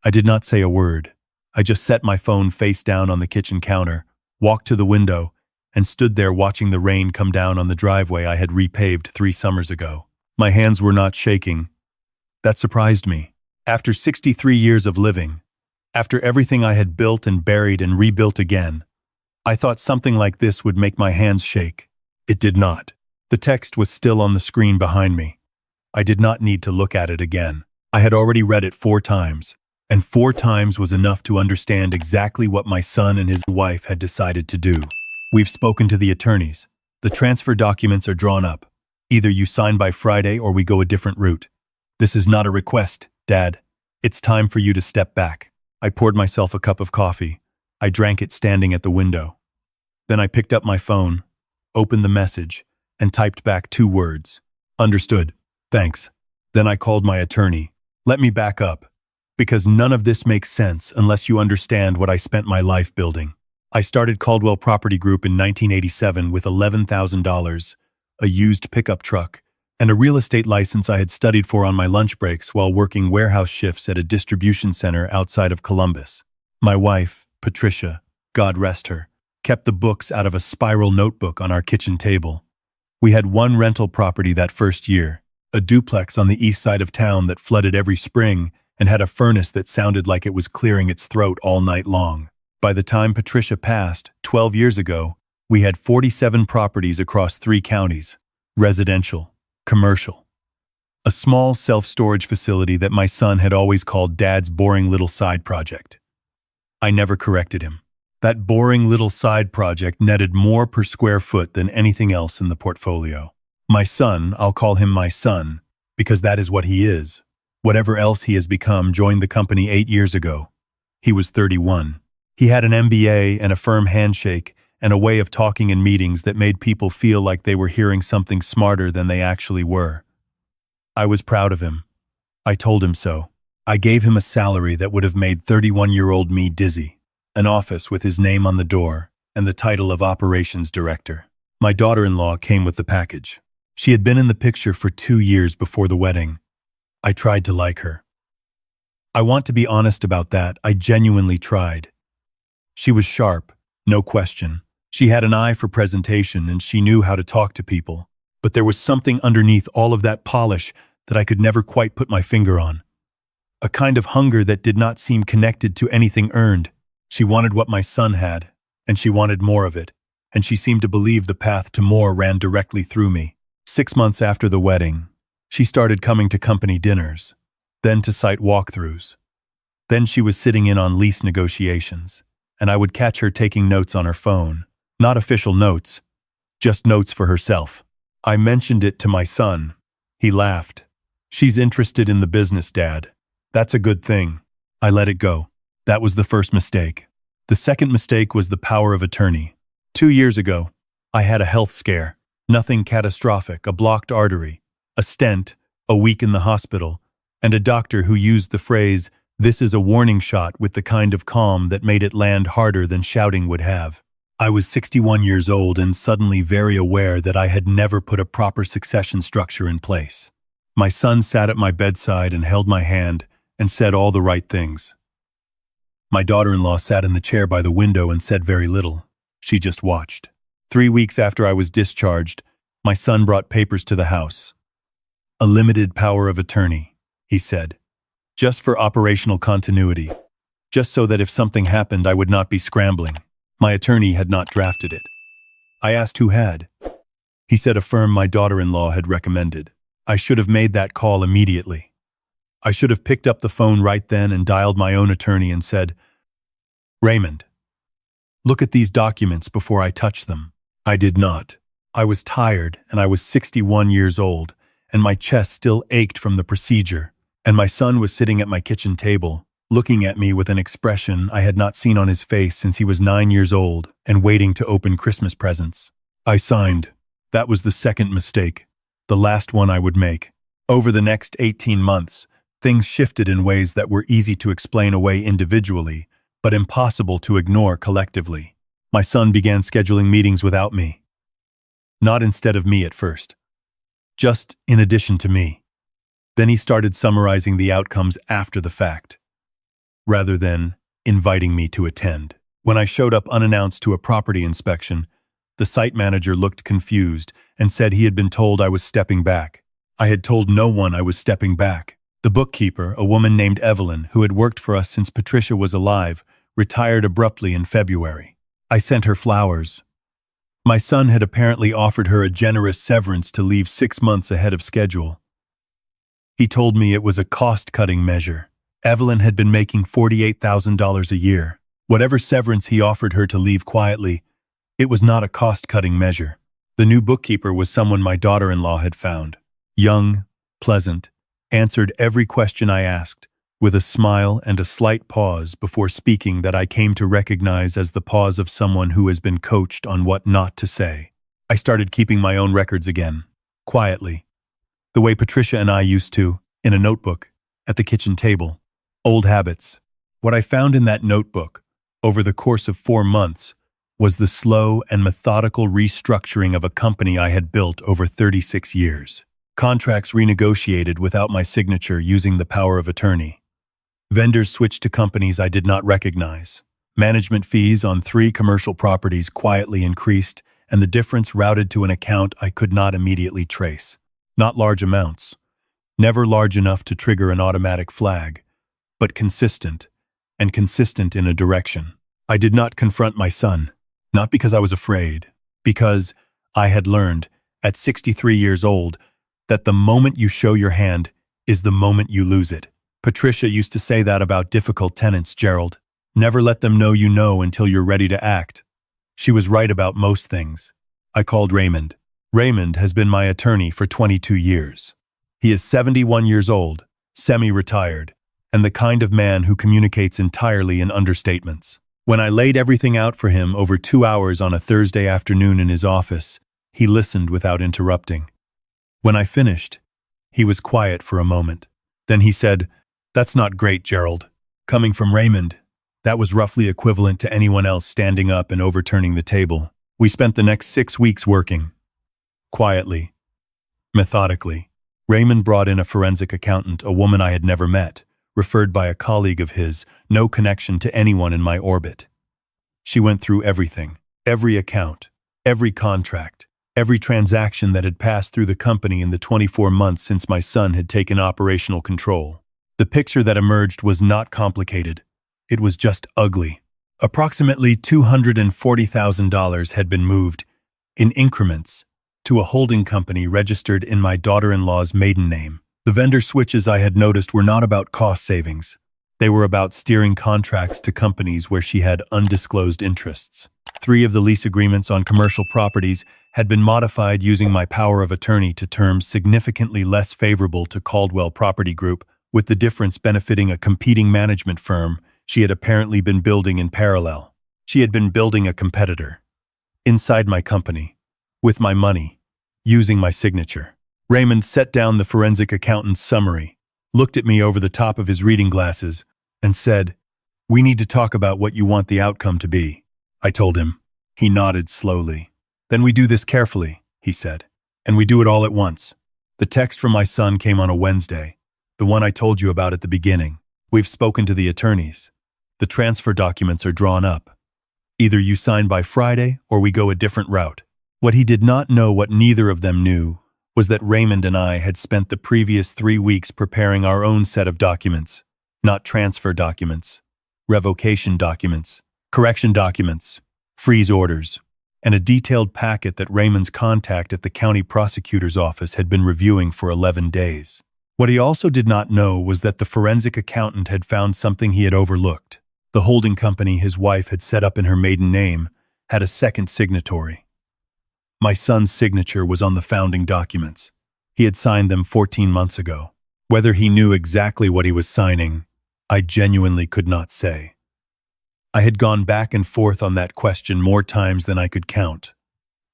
I did not say a word. I just set my phone face down on the kitchen counter, walked to the window, and stood there watching the rain come down on the driveway I had repaved 3 summers ago. My hands were not shaking. That surprised me. After 63 years of living, after everything I had built and buried and rebuilt again, I thought something like this would make my hands shake. It did not. The text was still on the screen behind me. I did not need to look at it again. I had already read it 4 times, and 4 times was enough to understand exactly what my son and his wife had decided to do. We've spoken to the attorneys. The transfer documents are drawn up. Either you sign by Friday or we go a different route. This is not a request, Dad. It's time for you to step back. I poured myself a cup of coffee. I drank it standing at the window. Then I picked up my phone, opened the message, and typed back 2 words. Understood. Thanks. Then I called my attorney. Let me back up, because none of this makes sense unless you understand what I spent my life building. I started Caldwell Property Group in 1987 with $11,000, a used pickup truck, and a real estate license I had studied for on my lunch breaks while working warehouse shifts at a distribution center outside of Columbus. My wife, Patricia, God rest her, kept the books out of a spiral notebook on our kitchen table. We had 1 rental property that first year, a duplex on the east side of town that flooded every spring and had a furnace that sounded like it was clearing its throat all night long. By the time Patricia passed, 12 years ago, we had 47 properties across 3 counties, residential, commercial. A small self-storage facility that my son had always called Dad's boring little side project. I never corrected him. That boring little side project netted more per square foot than anything else in the portfolio. My son, I'll call him my son, because that is what he is. Whatever else he has become, joined the company 8 years ago. He was 31. He had an MBA and a firm handshake and a way of talking in meetings that made people feel like they were hearing something smarter than they actually were. I was proud of him. I told him so. I gave him a salary that would have made 31-year-old me dizzy, an office with his name on the door, and the title of operations director. My daughter-in-law came with the package. She had been in the picture for 2 years before the wedding. I tried to like her. I want to be honest about that. I genuinely tried. She was sharp, no question. She had an eye for presentation and she knew how to talk to people. But there was something underneath all of that polish that I could never quite put my finger on. A kind of hunger that did not seem connected to anything earned. She wanted what my son had, and she wanted more of it, and she seemed to believe the path to more ran directly through me. 6 months after the wedding, she started coming to company dinners, then to site walkthroughs. Then she was sitting in on lease negotiations, and I would catch her taking notes on her phone. Not official notes, just notes for herself. I mentioned it to my son. He laughed. She's interested in the business, Dad. That's a good thing. I let it go. That was the first mistake. The second mistake was the power of attorney. 2 years ago, I had a health scare. Nothing catastrophic, a blocked artery, a stent, a week in the hospital, and a doctor who used the phrase, "This is a warning shot," with the kind of calm that made it land harder than shouting would have. I was 61 years old and suddenly very aware that I had never put a proper succession structure in place. My son sat at my bedside and held my hand and said all the right things. My daughter-in-law sat in the chair by the window and said very little. She just watched. 3 weeks after I was discharged, my son brought papers to the house. A limited power of attorney, he said. Just for operational continuity. Just so that if something happened, I would not be scrambling. My attorney had not drafted it. I asked who had. He said a firm my daughter-in-law had recommended. I should have made that call immediately. I should have picked up the phone right then and dialed my own attorney and said, "Raymond, look at these documents before I touch them." I did not. I was tired and I was 61 years old and my chest still ached from the procedure, and my son was sitting at my kitchen table, looking at me with an expression I had not seen on his face since he was 9 years old and waiting to open Christmas presents. I signed. That was the second mistake, the last one I would make. Over the next 18 months, things shifted in ways that were easy to explain away individually, but impossible to ignore collectively. My son began scheduling meetings without me. Not instead of me at first. Just in addition to me. Then he started summarizing the outcomes after the fact. rather than inviting me to attend. When I showed up unannounced to a property inspection, the site manager looked confused and said he had been told I was stepping back. I had told no one I was stepping back. The bookkeeper, a woman named Evelyn, who had worked for us since Patricia was alive, retired abruptly in February. I sent her flowers. My son had apparently offered her a generous severance to leave 6 months ahead of schedule. He told me it was a cost-cutting measure. Evelyn had been making $48,000 a year. Whatever severance he offered her to leave quietly, it was not a cost-cutting measure. The new bookkeeper was someone my daughter-in-law had found. Young, pleasant, answered every question I asked, with a smile and a slight pause before speaking that I came to recognize as the pause of someone who has been coached on what not to say. I started keeping my own records again, quietly, the way Patricia and I used to, in a notebook, at the kitchen table. Old habits. What I found in that notebook, over the course of 4 months, was the slow and methodical restructuring of a company I had built over 36 years. Contracts renegotiated without my signature using the power of attorney. Vendors switched to companies I did not recognize. Management fees on 3 commercial properties quietly increased, and the difference routed to an account I could not immediately trace. Not large amounts. Never large enough to trigger an automatic flag, but consistent, and consistent in a direction. I did not confront my son, not because I was afraid, because I had learned, at 63 years old, that the moment you show your hand is the moment you lose it. Patricia used to say that about difficult tenants, Gerald. Never let them know you know until you're ready to act. She was right about most things. I called Raymond. Raymond has been my attorney for 22 years. He is 71 years old, semi-retired, and the kind of man who communicates entirely in understatements. When I laid everything out for him over 2 hours on a Thursday afternoon in his office, he listened without interrupting. When I finished, he was quiet for a moment. Then he said, "That's not great, Gerald." Coming from Raymond, that was roughly equivalent to anyone else standing up and overturning the table. We spent the next 6 weeks working. Quietly. Methodically. Raymond brought in a forensic accountant, a woman I had never met, referred by a colleague of his, no connection to anyone in my orbit. She went through everything, every account, every contract, every transaction that had passed through the company in the 24 months since my son had taken operational control. The picture that emerged was not complicated. It was just ugly. Approximately $240,000 had been moved, in increments, to a holding company registered in my daughter-in-law's maiden name. The vendor switches I had noticed were not about cost savings. They were about steering contracts to companies where she had undisclosed interests. 3 of the lease agreements on commercial properties had been modified using my power of attorney to terms significantly less favorable to Caldwell Property Group, with the difference benefiting a competing management firm she had apparently been building in parallel. She had been building a competitor. Inside my company. With my money. Using my signature. Raymond set down the forensic accountant's summary, looked at me over the top of his reading glasses, and said, "We need to talk about what you want the outcome to be." I told him. He nodded slowly. "Then we do this carefully," he said, "and we do it all at once." The text from my son came on a Wednesday, the one I told you about at the beginning. "We've spoken to the attorneys. The transfer documents are drawn up. Either you sign by Friday or we go a different route." What he did not know, what neither of them knew, was that Raymond and I had spent the previous 3 weeks preparing our own set of documents, not transfer documents, revocation documents, correction documents, freeze orders, and a detailed packet that Raymond's contact at the county prosecutor's office had been reviewing for 11 days. What he also did not know was that the forensic accountant had found something he had overlooked. The holding company his wife had set up in her maiden name had a second signatory. My son's signature was on the founding documents. He had signed them 14 months ago. Whether he knew exactly what he was signing, I genuinely could not say. I had gone back and forth on that question more times than I could count.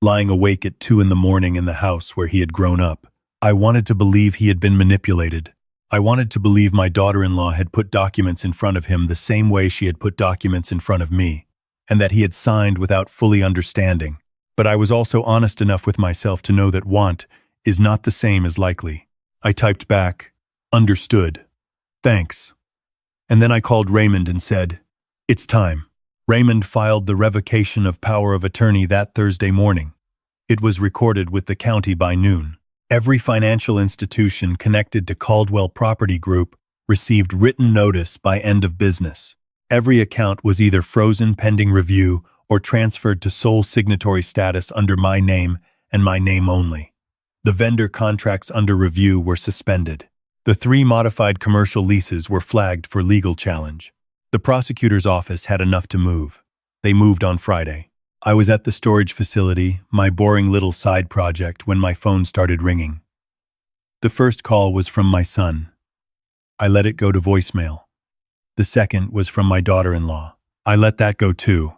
Lying awake at 2 in the morning in the house where he had grown up, I wanted to believe he had been manipulated. I wanted to believe my daughter-in-law had put documents in front of him the same way she had put documents in front of me, and that he had signed without fully understanding. But I was also honest enough with myself to know that want is not the same as likely. I typed back, "Understood. Thanks." And then I called Raymond and said, "It's time." Raymond filed the revocation of power of attorney that Thursday morning. It was recorded with the county by noon. Every financial institution connected to Caldwell Property Group received written notice by end of business. Every account was either frozen pending review or transferred to sole signatory status under my name and my name only. The vendor contracts under review were suspended. The 3 modified commercial leases were flagged for legal challenge. The prosecutor's office had enough to move. They moved on Friday. I was at the storage facility, my boring little side project, when my phone started ringing. The first call was from my son. I let it go to voicemail. The second was from my daughter-in-law. I let that go too.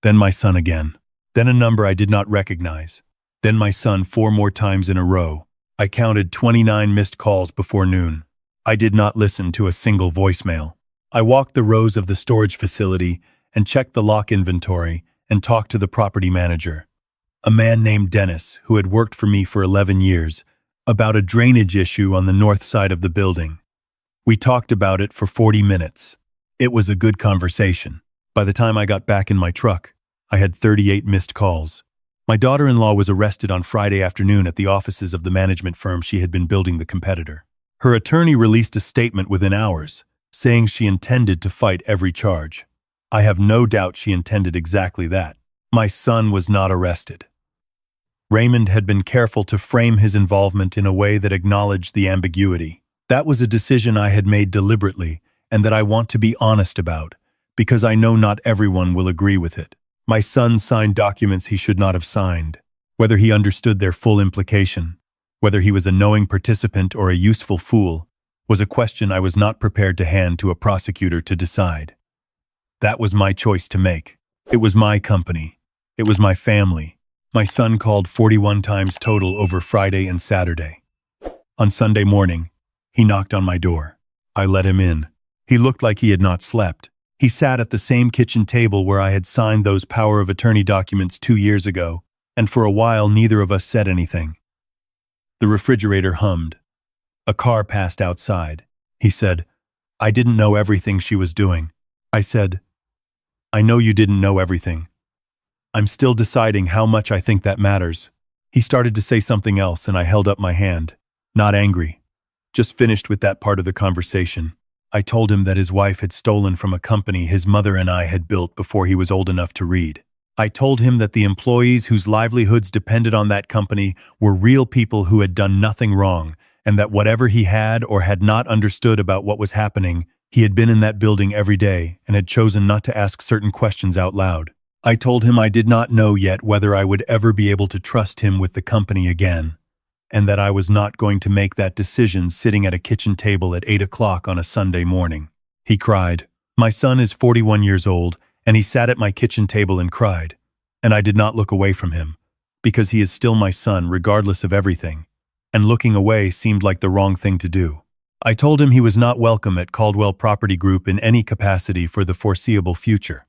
Then my son again. Then a number I did not recognize. Then my son 4 more times in a row. I counted 29 missed calls before noon. I did not listen to a single voicemail. I walked the rows of the storage facility and checked the lock inventory and talked to the property manager, a man named Dennis who had worked for me for 11 years, about a drainage issue on the north side of the building. We talked about it for 40 minutes. It was a good conversation. By the time I got back in my truck, I had 38 missed calls. My daughter-in-law was arrested on Friday afternoon at the offices of the management firm she had been building the competitor. Her attorney released a statement within hours, saying she intended to fight every charge. I have no doubt she intended exactly that. My son was not arrested. Raymond had been careful to frame his involvement in a way that acknowledged the ambiguity. That was a decision I had made deliberately and that I want to be honest about, because I know not everyone will agree with it. My son signed documents he should not have signed. Whether he understood their full implication, whether he was a knowing participant or a useful fool, was a question I was not prepared to hand to a prosecutor to decide. That was my choice to make. It was my company. It was my family. My son called 41 times total over Friday and Saturday. On Sunday morning, he knocked on my door. I let him in. He looked like he had not slept. He sat at the same kitchen table where I had signed those power of attorney documents 2 years ago, and for a while neither of us said anything. The refrigerator hummed. A car passed outside. He said, "I didn't know everything she was doing." I said, "I know you didn't know everything. I'm still deciding how much I think that matters." He started to say something else and I held up my hand. Not angry. Just finished with that part of the conversation. I told him that his wife had stolen from a company his mother and I had built before he was old enough to read. I told him that the employees whose livelihoods depended on that company were real people who had done nothing wrong, and that whatever he had or had not understood about what was happening, he had been in that building every day and had chosen not to ask certain questions out loud. I told him I did not know yet whether I would ever be able to trust him with the company again, and that I was not going to make that decision sitting at a kitchen table at 8 o'clock on a Sunday morning. He cried. My son is 41 years old, and he sat at my kitchen table and cried, and I did not look away from him, because he is still my son regardless of everything, and looking away seemed like the wrong thing to do. I told him he was not welcome at Caldwell Property Group in any capacity for the foreseeable future.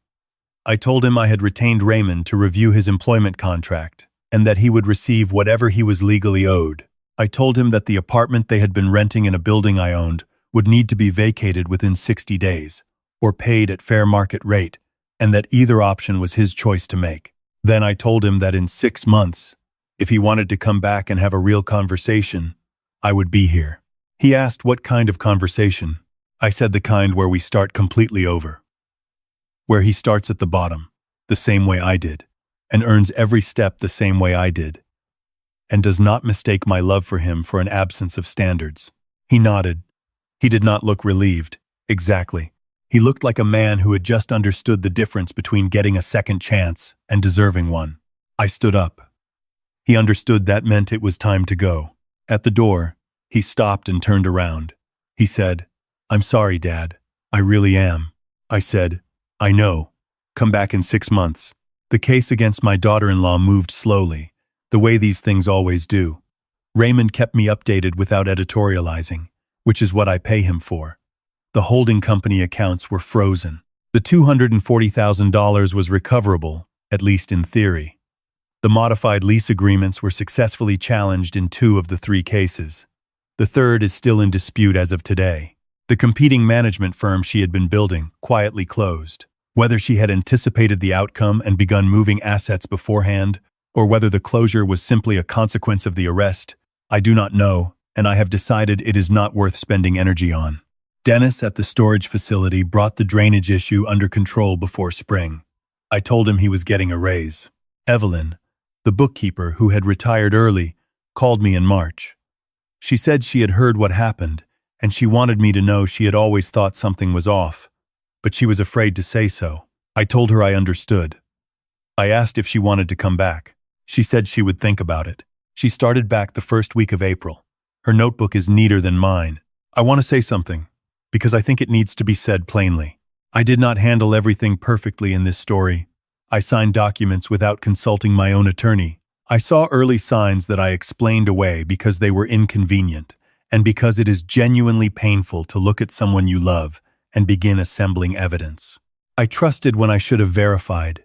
I told him I had retained Raymond to review his employment contract, and that he would receive whatever he was legally owed. I told him that the apartment they had been renting in a building I owned would need to be vacated within 60 days, or paid at fair market rate, and that either option was his choice to make. Then I told him that in 6 months, if he wanted to come back and have a real conversation, I would be here. He asked what kind of conversation. I said the kind where we start completely over. Where he starts at the bottom, the same way I did, and earns every step the same way I did, and does not mistake my love for him for an absence of standards. He nodded. He did not look relieved. Exactly. He looked like a man who had just understood the difference between getting a second chance and deserving one. I stood up. He understood that meant it was time to go. At the door, he stopped and turned around. He said, "I'm sorry, Dad. I really am." I said, "I know. Come back in 6 months." The case against my daughter-in-law moved slowly, the way these things always do. Raymond kept me updated without editorializing, which is what I pay him for. The holding company accounts were frozen. The $240,000 was recoverable, at least in theory. The modified lease agreements were successfully challenged in 2 of the 3 cases. The third is still in dispute as of today. The competing management firm she had been building quietly closed. Whether she had anticipated the outcome and begun moving assets beforehand, or whether the closure was simply a consequence of the arrest, I do not know, and I have decided it is not worth spending energy on. Dennis at the storage facility brought the drainage issue under control before spring. I told him he was getting a raise. Evelyn, the bookkeeper who had retired early, called me in March. She said she had heard what happened, and she wanted me to know she had always thought something was off, but she was afraid to say so. I told her I understood. I asked if she wanted to come back. She said she would think about it. She started back the first week of April. Her notebook is neater than mine. I want to say something, because I think it needs to be said plainly. I did not handle everything perfectly in this story. I signed documents without consulting my own attorney. I saw early signs that I explained away because they were inconvenient, and because it is genuinely painful to look at someone you love and begin assembling evidence. I trusted when I should have verified,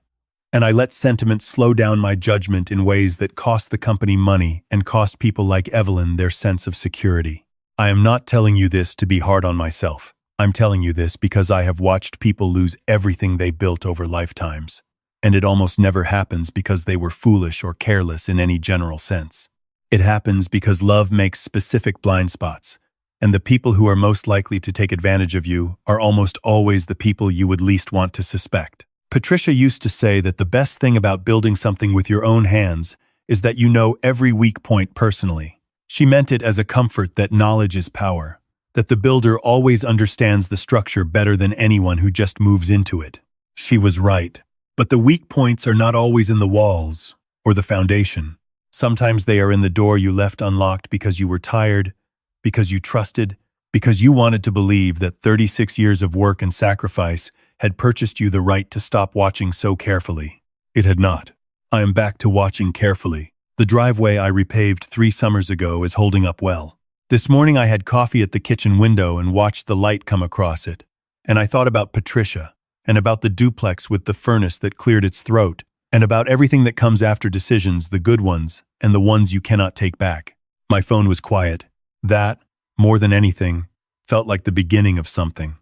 and I let sentiment slow down my judgment in ways that cost the company money and cost people like Evelyn their sense of security. I am not telling you this to be hard on myself. I'm telling you this because I have watched people lose everything they built over lifetimes, and it almost never happens because they were foolish or careless in any general sense. It happens because love makes specific blind spots, and the people who are most likely to take advantage of you are almost always the people you would least want to suspect. Patricia used to say that the best thing about building something with your own hands is that you know every weak point personally. She meant it as a comfort that knowledge is power, that the builder always understands the structure better than anyone who just moves into it. She was right. But the weak points are not always in the walls or the foundation. Sometimes they are in the door you left unlocked because you were tired, because you trusted, because you wanted to believe that 36 years of work and sacrifice had purchased you the right to stop watching so carefully. It had not. I am back to watching carefully. The driveway I repaved 3 summers ago is holding up well. This morning I had coffee at the kitchen window and watched the light come across it, and I thought about Patricia, and about the duplex with the furnace that cleared its throat, and about everything that comes after decisions, the good ones and the ones you cannot take back. My phone was quiet. That, more than anything, felt like the beginning of something.